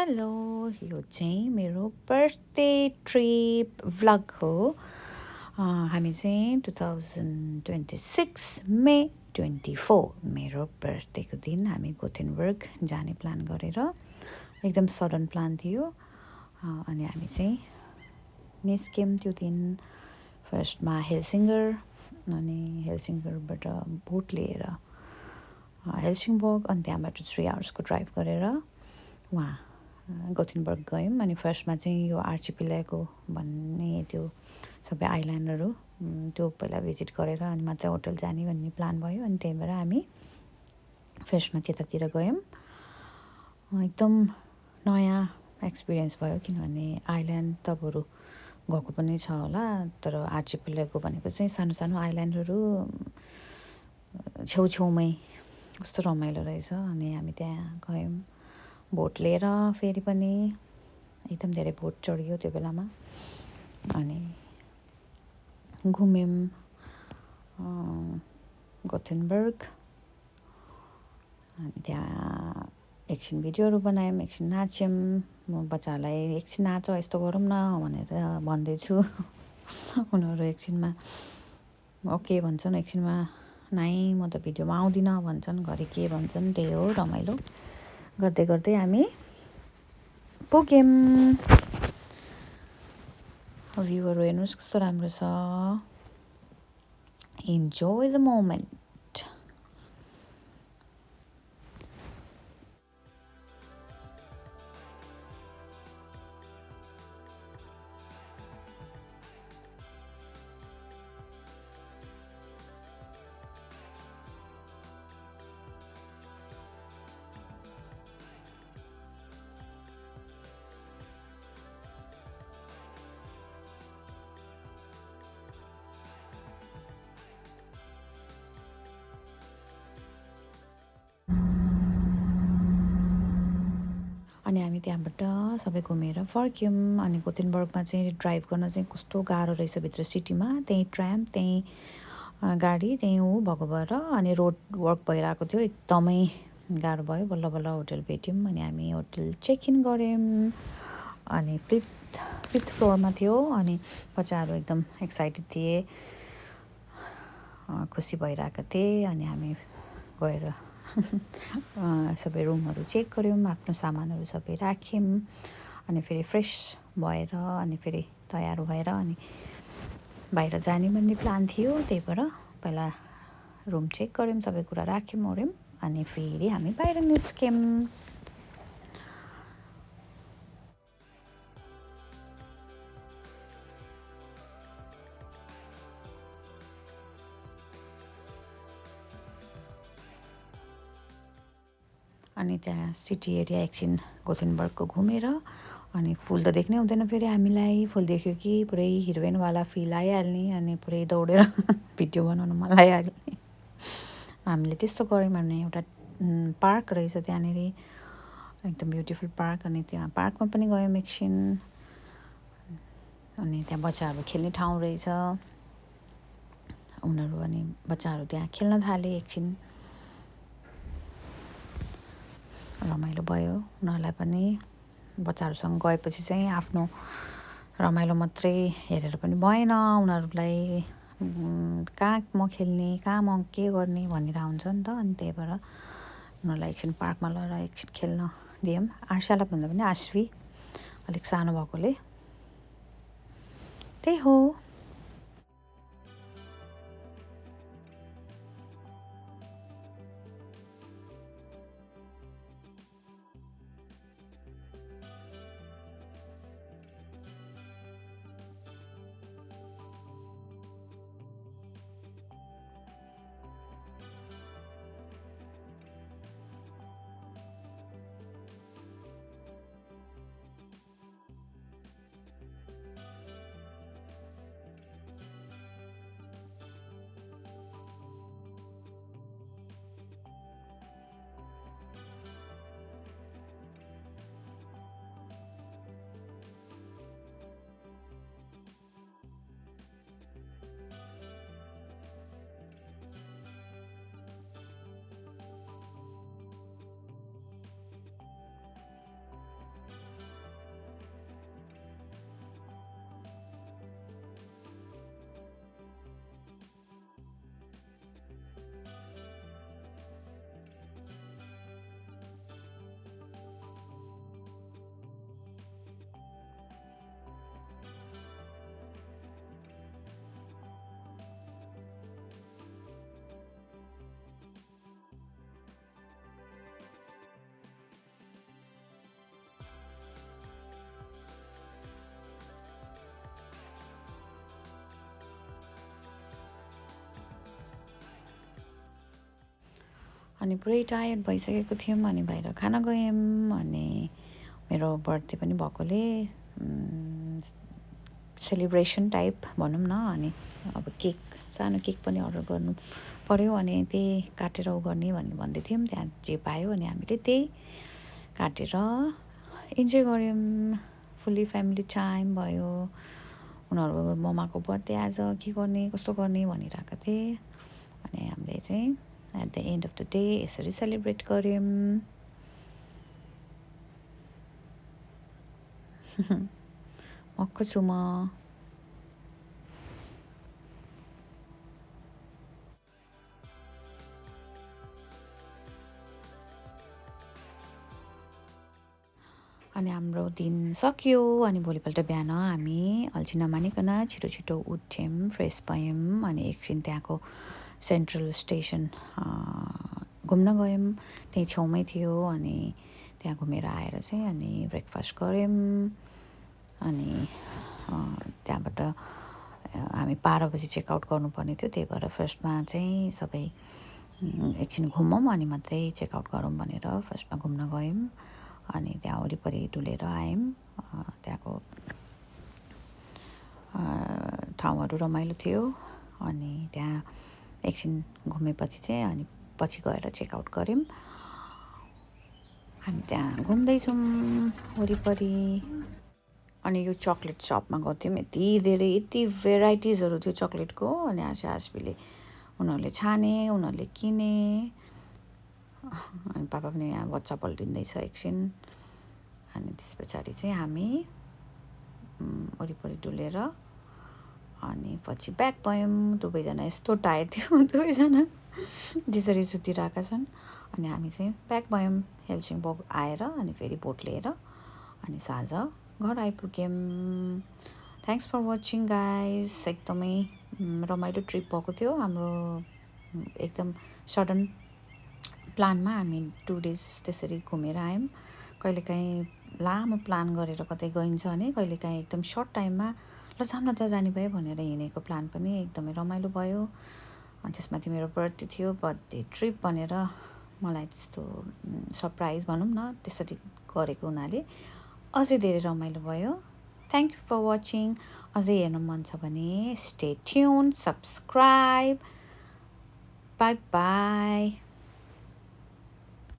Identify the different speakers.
Speaker 1: Hello यो चाहिँ मेरो बर्थडे ट्रिप भ्लग हो। हामी चाहिँ 2026 मे 24 मेरो बर्थडेको दिन हामी गोथेनबर्ग जाने प्लान गरेर एकदम सडन प्लान थियो। अनि हामी चाहिँ निस्क्यौँ त्यो दिन। फर्स्टमा हेलसिङ्गर, अनि हेलसिङ्गरबाट बोट लिएर हेलसिङ्बर्ग, अनि त्यहाँबाट 3 आवर्सको ड्राइभ गरेर वहाँ गोथेनबर्ग गयौँ। अनि फर्स्टमा चाहिँ यो आर्चिपेलागो भन्ने त्यो सबै आइल्यान्डहरू त्यो पहिला भिजिट गरेर अनि मात्रै होटल जाने भन्ने प्लान भयो। अनि त्यही भएर हामी फर्स्टमा त्यतातिर गयौँ। एकदम नयाँ एक्सपिरियन्स भयो, किनभने आइल्यान्ड त बरु गएको पनि छ होला, तर आर्चिपेलागो भनेको चाहिँ सानो सानो आइल्यान्डहरू छेउछेउमै कस्तो रमाइलो रहेछ। अनि हामी त्यहाँ गयौँ बोट लिएर, फेरि पनि एकदम धेरै बोट चढियो त्यो बेलामा। अनि घुम्यौँ गोथेनबर्ग। अनि त्यहाँ एकछिन भिडियोहरू बनायौँ, एकछिन नाच्यौँ। म बच्चाहरूलाई एकछिन नाच यस्तो गरौँ न भनेर भन्दैछु। उनीहरू एकछिनमा ओके भन्छन्, एकछिनमा नाइ म त भिडियोमा आउँदिनँ भन्छन्, घरि के भन्छन्। त्यही हो, रमाइलो गर्दै गर्दै हामी पुग्यौँ। भ्यूहरू हेर्नुहोस् कस्तो राम्रो छ। Enjoy the moment. अनि हामी त्यहाँबाट सबै घुमेर फर्क्यौँ। अनि गोथेनबर्गमा चाहिँ ड्राइभ गर्न चाहिँ कस्तो गाह्रो रहेछ भित्र सिटीमा। त्यहीँ ट्राम, त्यहीँ गाडी, त्यहीँ भएको भएर अनि रोड वर्क भइरहेको थियो, एकदमै गाह्रो भयो। बल्ल बल्ल होटल भेट्यौँ। अनि हामी होटल चेक इन गऱ्यौँ। अनि फिफ्थ फ्लोरमा थियो। अनि बच्चाहरू एकदम एक्साइटेड थिए, खुसी भइरहेका थिए। अनि हामी गएर सबै रुमहरू चेक गऱ्यौँ, आफ्नो सामानहरू सबै राख्यौँ। अनि फेरि फ्रेस भएर अनि फेरि तयार भएर अनि बाहिर जाने भन्ने प्लान थियो। त्यही भएर पहिला रुम चेक गऱ्यौँ, सबै कुरा राख्यौँ ओर्यौँ। अनि फेरि हामी बाहिर निस्क्यौँ। अनि त्यहाँ सिटी एरिया एकछिन गोथेनबर्गको घुमेर अनि फुल त देख्नै हुँदैन फेरि हामीलाई। फुल देख्यो कि पुरै हिरोइनवाला फिल आइहाल्ने, अनि पुरै दौडेर भिडियो बनाउन मन लागिहाल्ने। हामीले त्यस्तो गऱ्यौँ। अनि एउटा पार्क रहेछ त्यहाँनिर, एकदम ब्युटिफुल पार्क। अनि त्यहाँ पार्कमा पनि गयौँ एकछिन। अनि त्यहाँ बच्चाहरू खेल्ने ठाउँ रहेछ। उनीहरू अनि बच्चाहरू त्यहाँ खेल्न थाले। एकछिन रमाइलो भयो उनीहरूलाई पनि। बच्चाहरूसँग गएपछि चाहिँ आफ्नो रमाइलो मात्रै हेरेर पनि भएन, उनीहरूलाई कहाँ म खेल्ने, कहाँ म के गर्ने भनेर हुन्छ नि त। अनि त्यही भएर उनीहरूलाई एकछिन पार्कमा लगेर एकछिन खेल्न दियौँ। आर्सालाई भन्दा पनि आश्वी अलिक सानो भएकोले। त्यही हो। अनि पुरै टायर्ड भइसकेको थियौँ अनि बाहिर खाना गयौँ अनि मेरो बर्थडे पनि भएकोले सेलिब्रेसन टाइप भनौँ न अनि अब केक सानो केक पनि अर्डर गर्नु पर्यो अनि त्यही काटेर उ गर्ने भनेर भन्दै थियौँ त्यहाँ जे पायो अनि हामीले त्यही काटेर इन्जोय गऱ्यौँ फुल्ली फ्यामिली टाइम भयो उनीहरू ममाको बर्थडे आज के गर्ने कस्तो गर्ने भनिरहेको थिएँ अनि हामीले चाहिँ at the end of the day यसरी सेलिब्रेट गऱ्यौँ मक्क छु म अनि हाम्रो दिन सक्यो अनि भोलिपल्ट बिहान हामी अल्छी नमानिकन छिटो छिटो उठ्यौँ फ्रेस भयौँ अनि एकछिन त्यहाँको सेन्ट्रल स्टेसन घुम्न गयौँ त्यही छेउमै थियो अनि त्यहाँ घुमेर आएर चाहिँ अनि ब्रेकफास्ट गऱ्यौँ अनि त्यहाँबाट हामी 12 बजी चेकआउट गर्नुपर्ने थियो त्यही भएर फर्स्टमा चाहिँ सबै एकछिन घुमौँ अनि मात्रै चेकआउट गरौँ भनेर फर्स्टमा घुम्न गयौँ अनि त्यहाँ वरिपरि डुलेर आयौँ त्यहाँको ठाउँहरू रमाइलो थियो अनि त्यहाँ एकछिन घुमेपछि चाहिँ अनि पछि गएर चेकआउट गऱ्यौँ हामी त्यहाँ घुम्दैछौँ वरिपरि अनि यो चक्लेट सपमा गएको थियौँ यति धेरै यति भेराइटिजहरू थियो चक्लेटको अनि आशा-आश्वीले उनीहरूले छाने उनीहरूले किने अनि पापा पनि यहाँ बच्चा पल्टिँदैछ एकछिन अनि त्यस पछाडि चाहिँ हामी वरिपरि डुलेर अनि पछि ब्याक भयौँ दुवैजना यस्तो टायर्ड थियो दुवैजना त्यसरी सुतिरहेका छन् अनि हामी चाहिँ ब्याक भयौँ हेलसिङबोर्ग आएर अनि फेरि बोट लिएर अनि साँझ घर आइपुग्यौँ थ्याङ्क्स फर वाचिङ गाइज एकदमै रमाइलो ट्रिप भएको थियो हाम्रो एकदम सडन प्लानमा हामी 2 डेज त्यसरी घुमेर आयौँ कहिलेकाहीँ लामो प्लान गरेर कतै गइन्छ भने कहिलेकाहीँ एकदम सर्ट टाइममा ल जाऊँ न त जाने भयो भनेर हिँडेको प्लान पनि एकदमै रमाइलो भयो अनि त्यसमाथि मेरो बर्थडे थियो बर्थडे ट्रिप भनेर मलाई त्यस्तो सरप्राइज भनौँ न त्यसरी गरेको हुनाले अझै धेरै रमाइलो भयो थ्याङ्क यू फर वाचिङ अझै हेर्न मन छ भने stay tune subscribe by by